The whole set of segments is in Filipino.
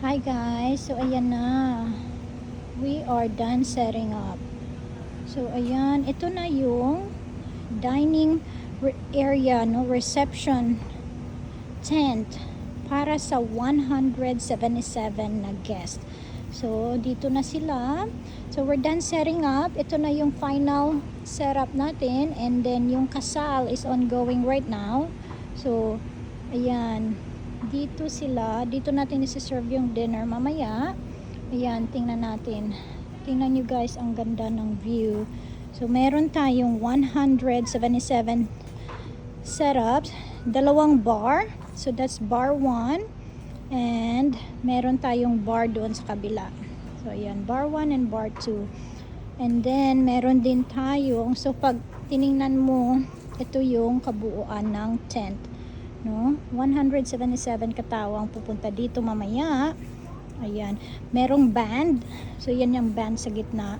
Hi guys, so ayan na, we are done setting up. So ayan, ito na yung dining area, no, reception tent para sa 177 na guest. So dito na sila, so we're done setting up. Ito na yung final setup natin, and then yung kasal is ongoing right now. So ayan, dito sila, dito natin isi-serve yung dinner mamaya. Ayan, tingnan natin, tingnan nyo guys, ang ganda ng view. So meron tayong 177 setups, dalawang bar, so that's bar 1, and meron tayong bar doon sa kabila. So ayan, bar 1 and bar 2, and then meron din tayong, so pag tiningnan mo, ito yung kabuuan ng tent, no? 177 katawang pupunta dito mamaya. Ayan, merong band, so yan yung band sa gitna,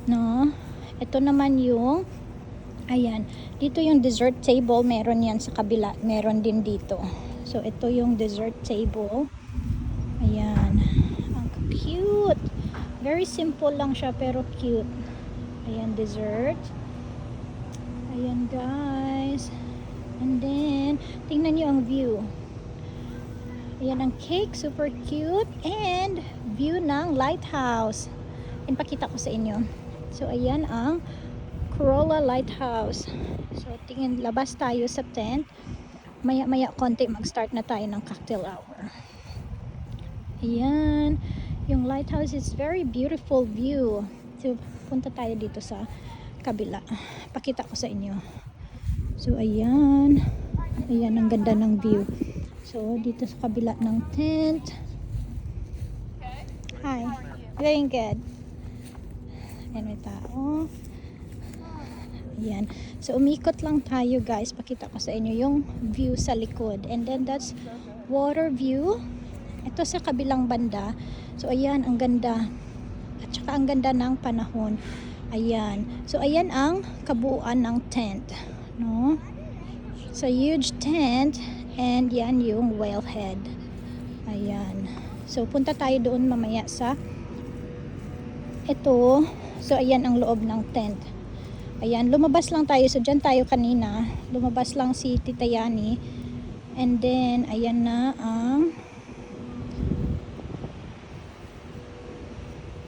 no? Ito naman yung, ayan, dito yung dessert table, meron yan sa kabila, meron din dito. So ito yung dessert table. Ayan, ang cute, very simple lang siya pero cute. Ayan, dessert. Ayan guys, and then tingnan nyo ang view. Ayan ang cake, super cute, and view ng lighthouse. And pakita ko sa inyo. So ayan ang Corolla Lighthouse. So tingin, labas tayo sa tent. Maya konti mag-start na tayo ng cocktail hour. Ayan, yung lighthouse is very beautiful view. So punta tayo dito sa kabila. Pakita ko sa inyo. So ayan, ayan ang ganda ng view. So dito sa kabila ng tent. Hi, very good. Ayan, may tao. Ayan. So umikot lang tayo guys. Pakita ko sa inyo yung view sa likod. And then that's water view. Ito sa kabilang banda. So ayan, ang ganda. At saka ang ganda ng panahon. Ayan. So ayan ang kabuuan ng tent, no? So huge tent, and yan yung whalehead. Ayan. So punta tayo doon mamaya sa ito. So ayan ang loob ng tent. Ayan, lumabas lang tayo. So dyan tayo kanina. Lumabas lang si Tita Yani. And then ayan na ang,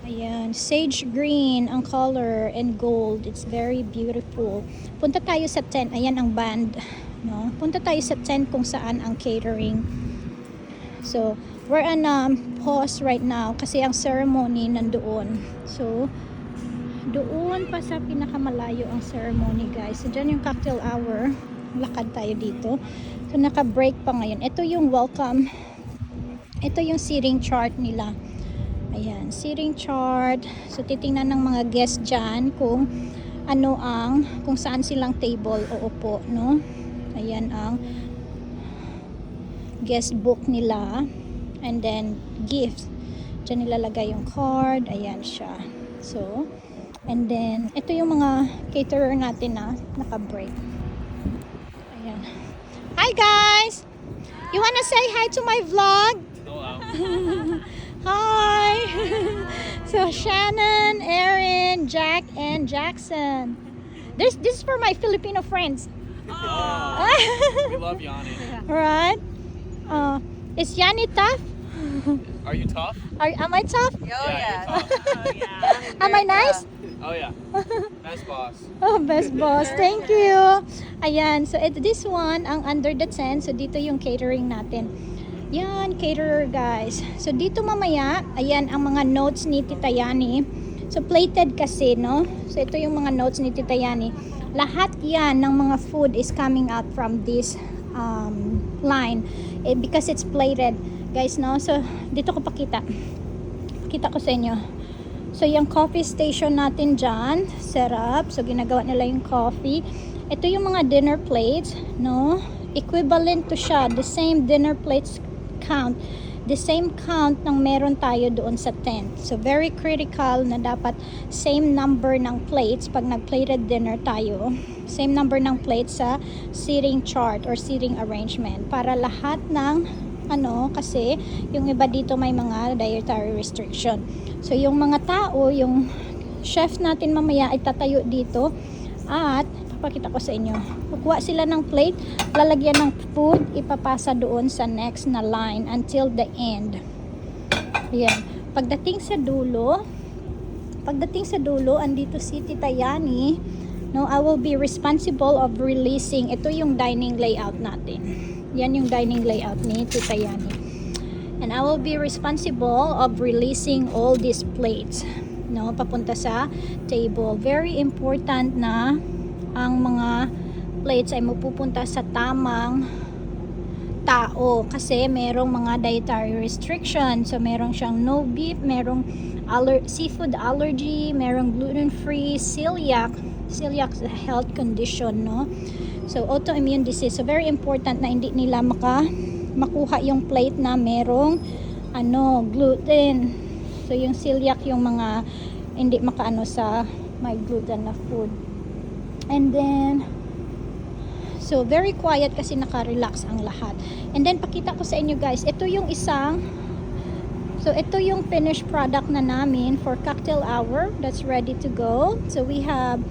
ayan, sage green ang color and gold. It's very beautiful. Punta tayo sa tent. Ayan ang band, no? Punta tayo sa tent kung saan ang catering. So we're on pause right now kasi ang ceremony nandoon. So doon pa sa pinakamalayo ang ceremony guys. So dyan yung cocktail hour. Lakad tayo dito. So naka-break pa ngayon. Ito yung welcome. Ito yung seating chart nila. Ayan, seating chart. So titingnan ng mga guests dyan kung ano ang, kung saan silang table o upo, no? Ayan ang guest book nila. And then gifts. Dyan nilalagay yung card. Ayan siya. So and then ito yung mga caterer natin na naka-break. Ayan. Hi guys! You wanna say hi to my vlog? Hello. Hi! So Shannon, Erin, Jack, and Jackson. This is for my Filipino friends. Oh, we love Yanni. Alright. Is Yanni tough? Are you tough? Am I tough? Yeah, you're tough. Am I nice? Oh yeah. Best boss. Oh, best boss. Thank you. Ayan. So, this one, ang under the tent. So, dito yung catering natin. Yan, caterer guys. So, dito mamaya, ayan ang mga notes ni Tita Yani. So, plated kasi, no? So, ito yung mga notes ni Tita Yani. Lahat yan ng mga food is coming out from this line. Because it's plated, guys, no? So, dito ko pakita. Pakita ko sa inyo. So, yung coffee station natin dyan, set up. So, ginagawa nila yung coffee. Ito yung mga dinner plates, no? Equivalent to siya. The same dinner plates count. The same count ng meron tayo doon sa tent. So, very critical na dapat same number ng plates pag nag-plated dinner tayo. Same number ng plates sa seating chart or seating arrangement. Para lahat ng ano, kasi yung iba dito may mga dietary restriction. So yung mga tao, yung chef natin mamaya ay tatayo dito at papakita ko sa inyo. Kukuha sila ng plate, lalagyan ng food, ipapasa doon sa next na line until the end. Ayan. Pagdating sa dulo, andito si Tita Yani. No, I will be responsible of releasing. Ito yung dining layout natin. Yan yung dining layout ni Tita Yani. And I will be responsible of releasing all these plates. No, papunta sa table. Very important na ang mga plates ay mapupunta sa tamang tao kasi merong mga dietary restriction. So merong siyang no beef, merong seafood allergy, merong gluten-free, celiac is a health condition, no? So autoimmune disease. So very important na hindi nila makuha yung plate na merong gluten. So yung celiac yung mga hindi makaano sa may gluten na food. And then so very quiet kasi naka-relax ang lahat. And then pakita ko sa inyo guys, ito yung finished product na namin for cocktail hour that's ready to go. So we have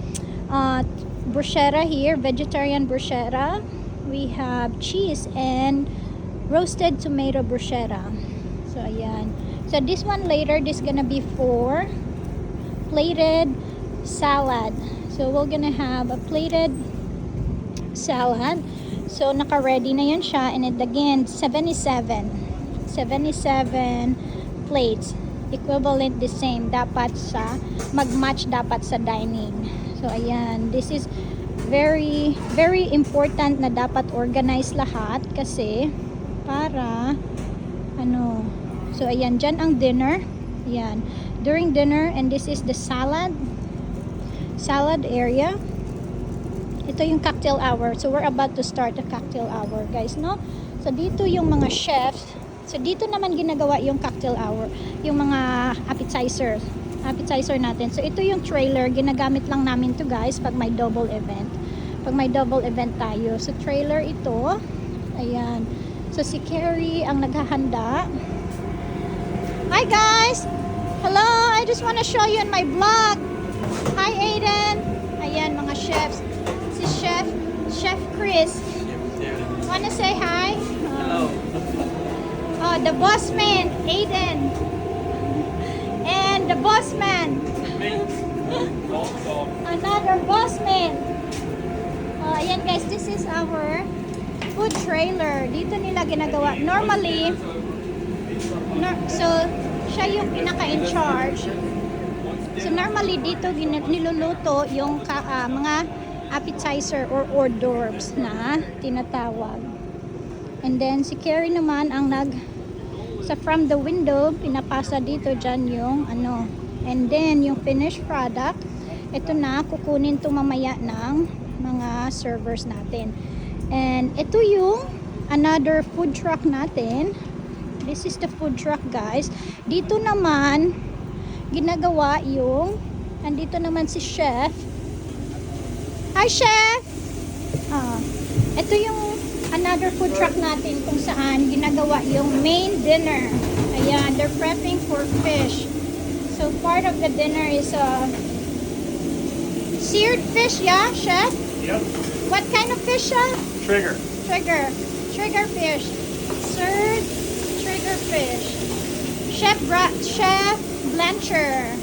bruschetta here, vegetarian bruschetta. We have cheese and roasted tomato bruschetta. So ayan. So this one later, this gonna be for plated salad. So we're gonna have a plated salad. So naka-ready na yun siya, and it again 77 plates, equivalent the same dapat sa mag-match dapat sa dining. So ayan, this is very very important na dapat organize lahat kasi para so ayan, dyan ang dinner, ayan, during dinner, and this is the salad area. Ito yung cocktail hour. So we're about to start the cocktail hour, guys, no? So dito yung mga chefs. So dito naman ginagawa yung cocktail hour, yung mga appetizer natin. So ito yung trailer, ginagamit lang namin to guys pag may double event. Pag may double event tayo. So trailer ito. Ayan. So si Carrie ang naghahanda. Hi guys! Hello! I just want to show you in my vlog. Hi Aiden! Ayan mga chefs. Si Chef Chris. Wanna say hi? Hello. Oh, the boss man, Aiden. And the boss man. Another boss man. Ayan guys, this is our food trailer. Dito nila ginagawa. Normally, so siya yung pinaka-in charge. So normally dito niluluto yung mga appetizer or hors d'oeuvres na tinatawag. And then si Carrie naman ang from the window pinapasa dito dyan yung and then yung finished product, ito na kukunin to mamaya ng mga servers natin. And ito yung another food truck natin. This is the food truck guys. Dito naman ginagawa yung, andito naman si chef. Hi chef! Ito yung another food truck natin kung saan ginagawa yung main dinner. Ayan, they're prepping for fish. So part of the dinner is seared fish, yeah, chef? Yep. What kind of fish, chef? Trigger. Trigger fish. Seared trigger fish. Chef Blancher.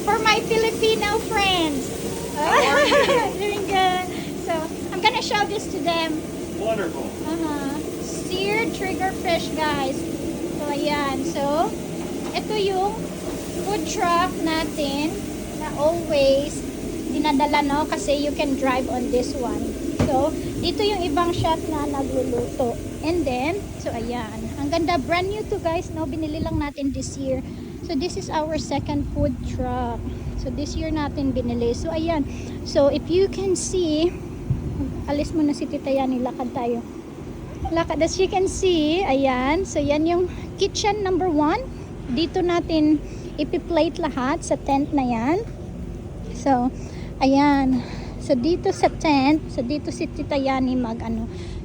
For my Filipino friends. Doing good. So I'm gonna show this to them. Wonderful. Seared trigger fish, guys. So ayan. So ito yung food truck natin na always dinadala, no, kasi you can drive on this one. So dito yung ibang chef na nagluluto. And then so ayan, ang ganda, brand new to guys, no, binili lang natin this year. So this is our second food truck. So this year natin binili. So ayan, so if you can see, alis mo na si Tita Yani, lakad tayo. Lakad, as you can see, ayan, so yan yung kitchen number 1. Dito natin ipi-plate lahat sa tent na yan. So ayan, so dito sa tent, so dito si Tita Yani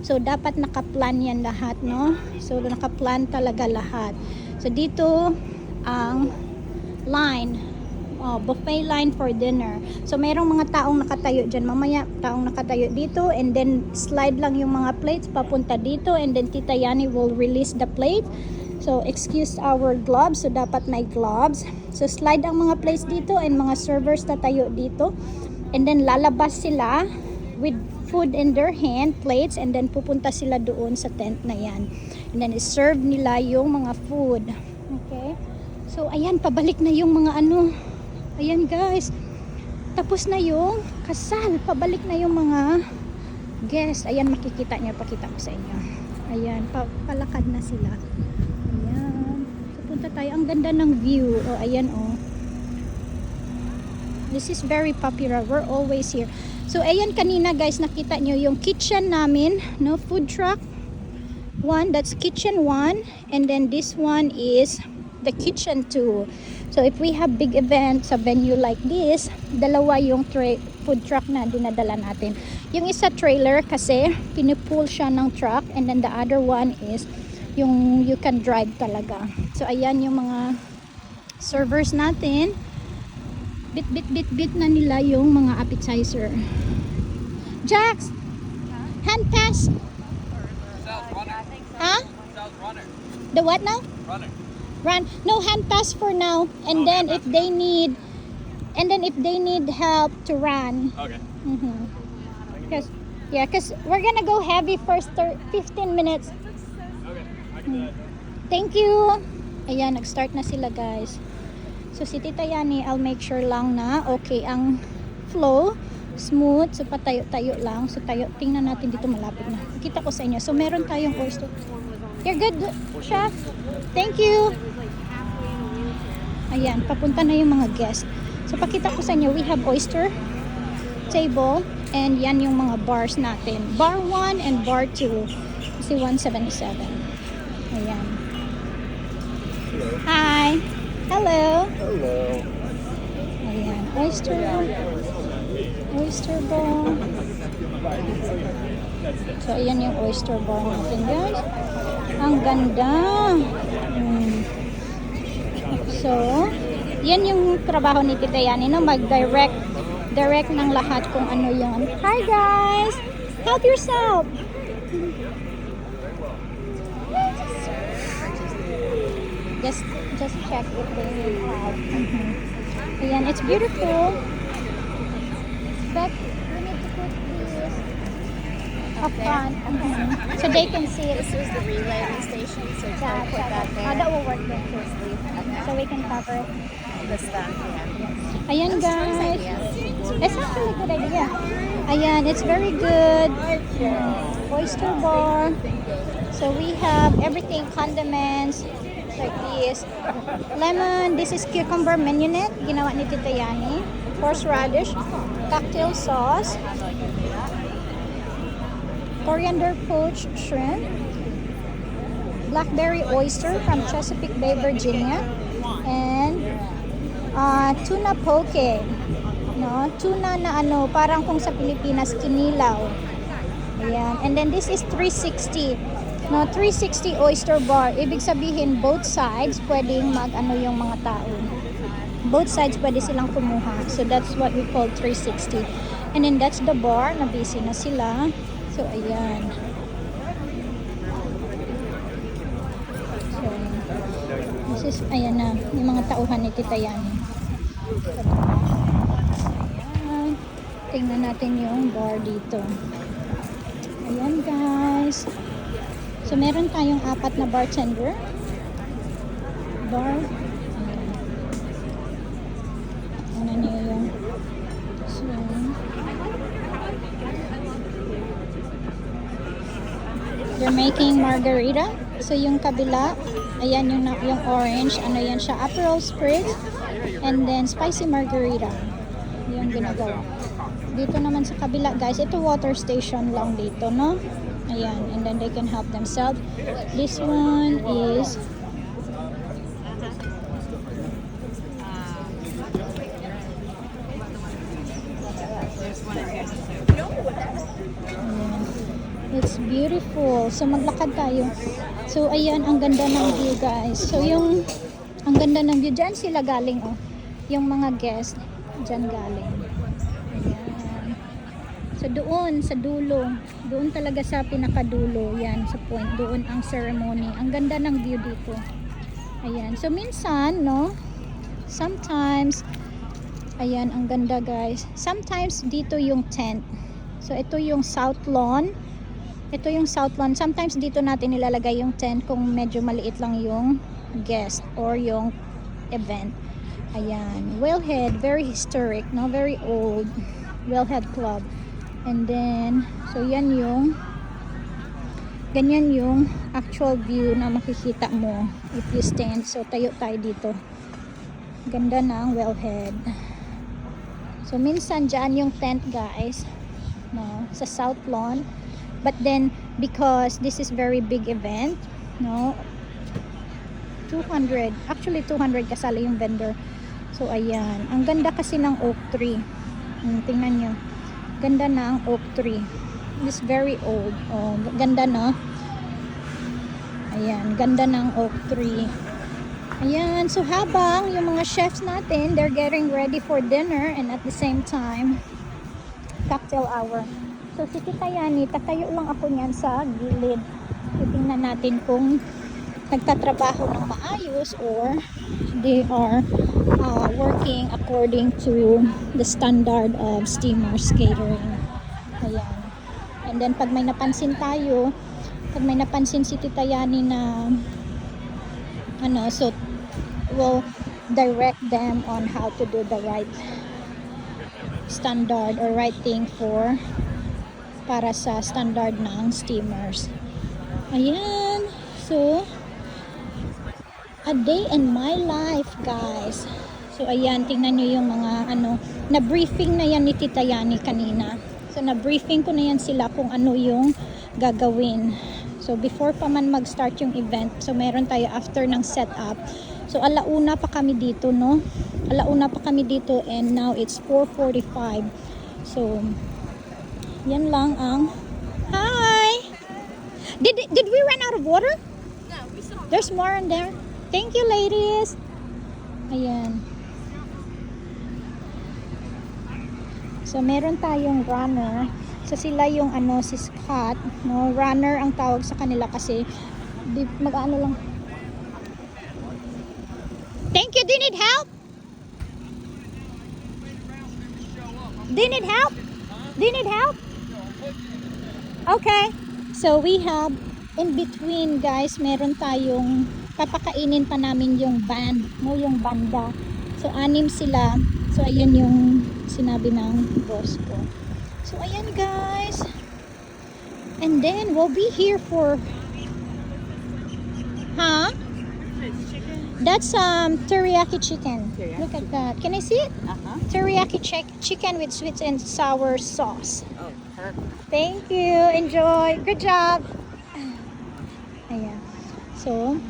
So dapat nakaplan yan lahat, no? So nakaplan talaga lahat. So dito ang line, buffet line for dinner. So mayroong mga taong nakatayo dyan mamaya, taong nakatayo dito, and then slide lang yung mga plates papunta dito, and then Tita Yani will release the plate. So excuse our gloves, so dapat may gloves. So slide ang mga plates dito, and mga servers tatayo dito, and then lalabas sila with food in their hand, plates, and then pupunta sila doon sa tent na yan, and then serve nila yung mga food. Okay, so ayan, pabalik na yung mga ano. Ayan guys, tapos na yung kasal, pabalik na yung mga guests. Ayan, makikita niyo, pakita ko sa inyo. Ayan, palakad na sila. Ayan, so punta tayo. Ang ganda ng view. Oh, ayan oh. This is very popular, we're always here. So ayan, kanina guys, nakita nyo yung kitchen namin, no, food truck one, that's kitchen 1, and then this one is the kitchen 2. So if we have big events sa venue like this, dalawa yung food truck na dinadala natin. Yung isa trailer kasi pinupull siya ng truck, and then the other one is yung you can drive talaga. So ayan yung mga servers natin. Bit na nila yung mga appetizer. Jax, hand pass. Sal's runner. Huh? Sal's runner. The what now? Runner. Run. No, hand pass for now. And then if they need, help to run. Okay. Cause we're gonna go heavy first 15 minutes. Okay. I can do that. Thank you. Ayan, nag-start na sila guys. So si Tita Yani, I'll make sure lang na okay ang flow, smooth. So patayo-tayo lang. So tayo, tingnan natin dito, malapit na. Kita ko sa inyo. So meron tayong oyster. You're good, chef. Thank you. Ayan, papunta na yung mga guests. So pakita ko sa inyo, we have oyster table, and yan yung mga bars natin. Bar 1 and bar 2. Kasi 177. Ayan. Hi. Hello. Hello. Ayan, oyster bar. So ayan yung oyster bar natin guys. Ang ganda. So yan yung trabaho ni Tita Yani, no? Mag-direct ng lahat kung ano yung hi guys, help yourself. Just check if they have. Ayan, it's beautiful. But we need to put this up front. So they can see it. This was the relay station, so try to put that there. That will work then. Okay. So we can cover it. This then, yeah. Ayan guys. Idea. It's actually a good idea. Ayan, it's very good. Oyster bar. So we have everything, condiments like this. Lemon, this is cucumber mignonette, ginawa ni Tita Yani. Horseradish, cocktail sauce, coriander poached shrimp, blackberry oyster from Chesapeake Bay, Virginia, and tuna poke. No, tuna na ano, parang kung sa Pilipinas kinilaw. Ayan. And then this is 360. No, 360 oyster bar. Ibig sabihin both sides pwedeng mag-ano yung mga tao. Both sides pwede silang kumuha. So that's what we call 360. And then that's the bar. Na busy na sila. So ayan. So this is, ayan na, yung mga tauhan ni Tita Yani. Ayan. Tingnan natin yung bar dito. Ayan guys. So meron tayong 4 na bartender. Bar. Ano niyo yung so they're making margarita. So yung kabila, ayan yung orange, ano yan siya, Aperol Spritz, and then spicy margarita. Yung ginagawa. Dito naman sa kabila guys, ito water station lang dito, no? Ayan, and then they can help themselves. This one is it's beautiful. bicycle. So maglakad tayo. So ayan, ang ganda ng view guys. So ang ganda ng view. Diyan sila galing oh. Yung mga guests, diyan galing. Ayan. So doon, sa dulo. Doon talaga sa pinakadulo. Yan, sa point. Doon ang ceremony. Ang ganda ng view dito. Ayan. So minsan, no? Sometimes, ayan, ang ganda guys. Sometimes dito yung tent. So ito yung south lawn. Ito yung south lawn. Sometimes dito natin nilalagay yung tent kung medyo maliit lang yung guest or yung event. Ayan. Whalehead, very historic, no? Very old. Whalehead Club. And then, so yan yung ganyan yung actual view na makikita mo if you stand. So tayo tayo dito. Ganda ng Whalehead. So minsan dyan yung tent guys, no, sa South Lawn. But then because this is very big event, no, 200, actually 200 kasali yung vendor. So ayan, ang ganda kasi ng oak tree. Tingnan nyo, ganda ng oak tree. This very old. Oh, ganda no. Ayan, ganda ng oak tree. Ayan, so habang yung mga chefs natin, they're getting ready for dinner and at the same time, cocktail hour. So si Tita Yani, tatayo lang ako niyan sa gilid. Titingnan natin kung nagtatrabaho ng maayos or they are working according to the standard of Steamers Catering. Ayan. And then pag may napansin tayo, pag may napansin si Tita Yani na ano, so will direct them on how to do the right standard or right thing for para sa standard ng steamers. Ayan, so a day in my life guys. So ayan, tingnan nyo yung mga ano, na briefing na yan ni Tita Yani kanina. So na briefing ko na yan sila kung ano yung gagawin. So before pa man mag-start yung event, so meron tayo after ng setup. So alauna pa kami dito, no? Alauna pa kami dito and now it's 4:45. So yan lang ang hi. Did we run out of water? No, we saw. There's more in there. Thank you ladies. Ayan. So meron tayong runner. So sila yung ano, si Scott, no? Runner ang tawag sa kanila kasi mag-ano lang. Thank you. Do you need help? Do you need help? Do you need help? Okay. So we have in between guys, meron tayong papakainin pa namin yung band, no, yung banda. So 6 sila. So ayan yung sinabi ng boss ko. So ayan guys. And then we'll be here for That's teriyaki chicken. Teriyaki. Look at that. Can I see it? Teriyaki chicken with sweet and sour sauce. Oh, perfect. Thank you. Enjoy. Good job. Ayan. So,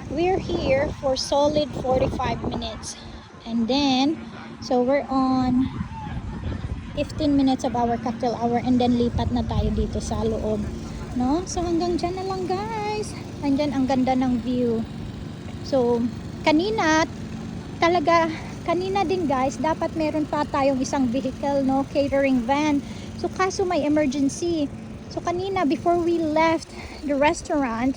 we're here for solid 45 minutes. And then, so we're on 15 minutes of our cocktail hour and then lipat na tayo dito sa loob. No? So, hanggang dyan na lang guys. Andyan ang ganda ng view. So, kanina din guys, dapat meron pa tayong isang vehicle, no, catering van. So, kaso may emergency. So, kanina, before we left the restaurant,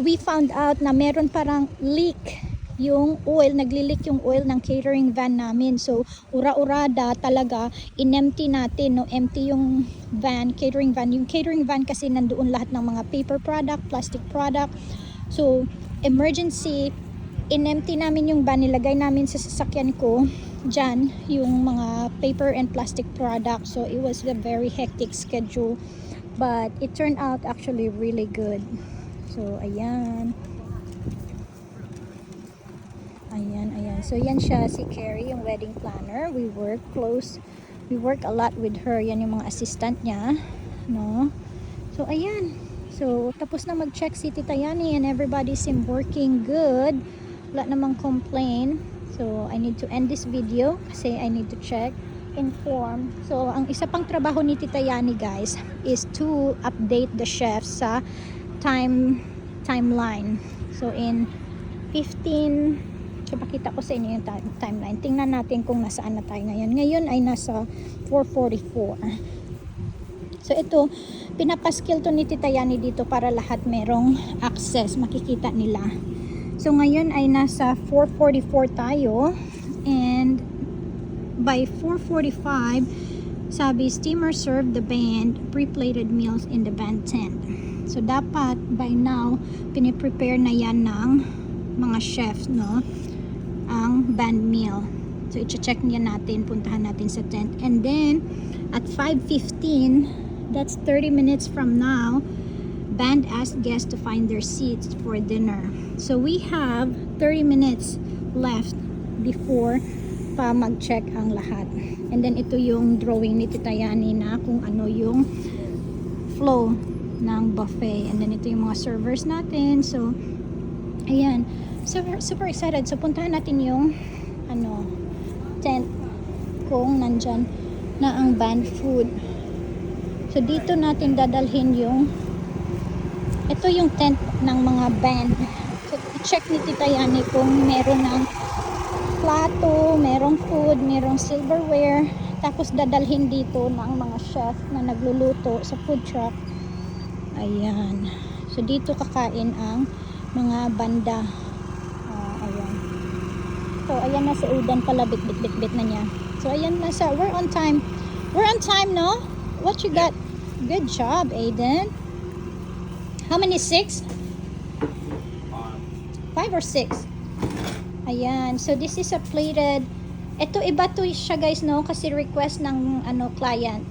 we found out na meron parang leak yung oil, nagli-leak yung oil ng catering van namin. So, ura-urada talaga, in-empty natin, no, empty yung van, catering van. Yung catering van kasi nandoon lahat ng mga paper product, plastic product. So, emergency, in-empty namin yung van, nilagay namin sa sasakyan ko dyan yung mga paper and plastic product. So it was a very hectic schedule, but it turned out actually really good. So ayan, so yan siya, si Carrie, yung wedding planner. We work a lot with her. Yan yung mga assistant niya, no? So ayan, so tapos na mag-check si Tita Yani and everybody seem working good. Wala namang complain. So I need to end this video kasi I need to check inform. So, ang isa pang trabaho ni Tita Yani, guys, is to update the chefs sa timeline. So, in 15, so pakita ko sa inyo yung timeline. Tingnan natin kung nasaan na tayo ngayon. Ngayon ay nasa 4:44. So, ito, pinapaskill to ni Tita Yani dito para lahat merong access, makikita nila. So, ngayon ay nasa 4:44 tayo. And by 4:45, sabi, steamer served the band pre-plated meals in the band tent. So, dapat by now, piniprepare na yan ng mga chefs, no? Ang band meal. So, i-check niya natin, puntahan natin sa tent. And then, at 5:15, that's 30 minutes from now, band asked guests to find their seats for dinner. So, we have 30 minutes left before pa mag-check ang lahat. And then ito yung drawing ni Tita Yani na kung ano yung flow ng buffet. And then ito yung mga servers natin. So, ayan. Super excited. So, puntahan natin yung tent kung nandyan na ang band food. So, dito natin dadalhin yung ito yung tent ng mga band. So, i-check ni Tita Yani kung meron ng plato, merong food, merong silverware, tapos dadalhin dito ng mga chef na nagluluto sa food truck. Ayan. So, dito kakain ang mga banda. Ayan. So, ayan na si Udan pala, bit na niya. So, ayan na sa, we're on time. We're on time, no? What you got? Good job, Aiden. How many? 6? 5 or 6? Ayan. So, this is a plated. Ito, iba to siya, guys, no? Kasi request ng, client.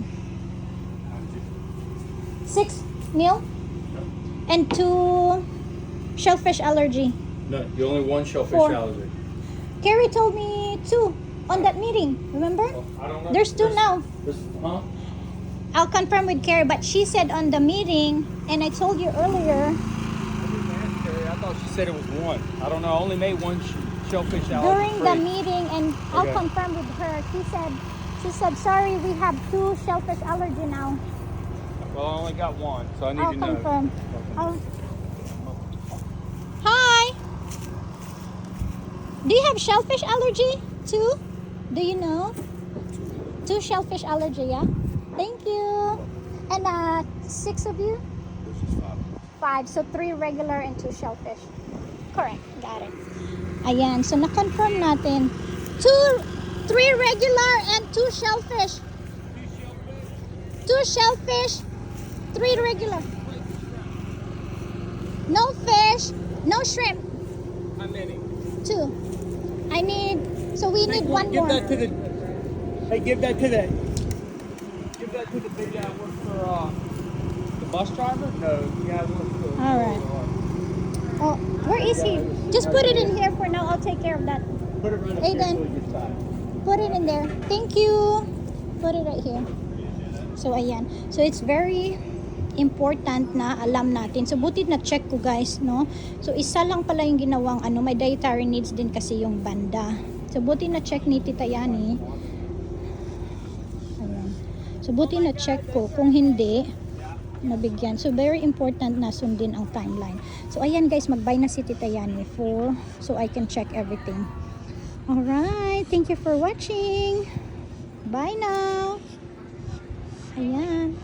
6 meal? And 2 shellfish allergy. No, you only one shellfish 4. allergy. Carrie told me 2 on that meeting. Remember? I don't know. There's 2 now. Huh? I'll confirm with Carrie, but she said on the meeting, and I told you earlier, I thought she said it was one. I don't know. I only made one shellfish allergy. during the free. meeting, and I'll Okay. confirm with her, she said, sorry, we have 2 shellfish allergy now. Well, I only got one, so I need I'll to know. confirm. Okay. Hi! Do you have shellfish allergy too? Do you know? 2 shellfish allergy, yeah? Thank you. And 6 of you? This is 5. five. So 3 regular and 2 shellfish. Correct. Got it. Ayan. So na-confirm natin. 3 regular and 2 shellfish. 2 shellfish, 3 regular. No fish, no shrimp. How many? 2. I need, so we need one give more. That to the. Hey, give that to the. Give that to the big guy that works for the bus driver. No, the guy that works for. All right. Oh, where is he? Just put it in here for now. I'll take care of that. Put it right up Aiden. here so he gets by. Put it in there. Thank you. Put it right here. So, ayan. So, it's very important na alam natin. So, buti na check ko, guys, no? So, isa lang pala yung ginawang, may dietary needs din kasi yung banda. So, buti na check ni Tita Yani. Ayan. So, buti na check ko. Kung hindi, nabigyan. So, very important na sundin ang timeline. So, ayan, guys, mag-buy na si Tita Yani so I can check everything. Alright. Thank you for watching. Bye now. Ayan.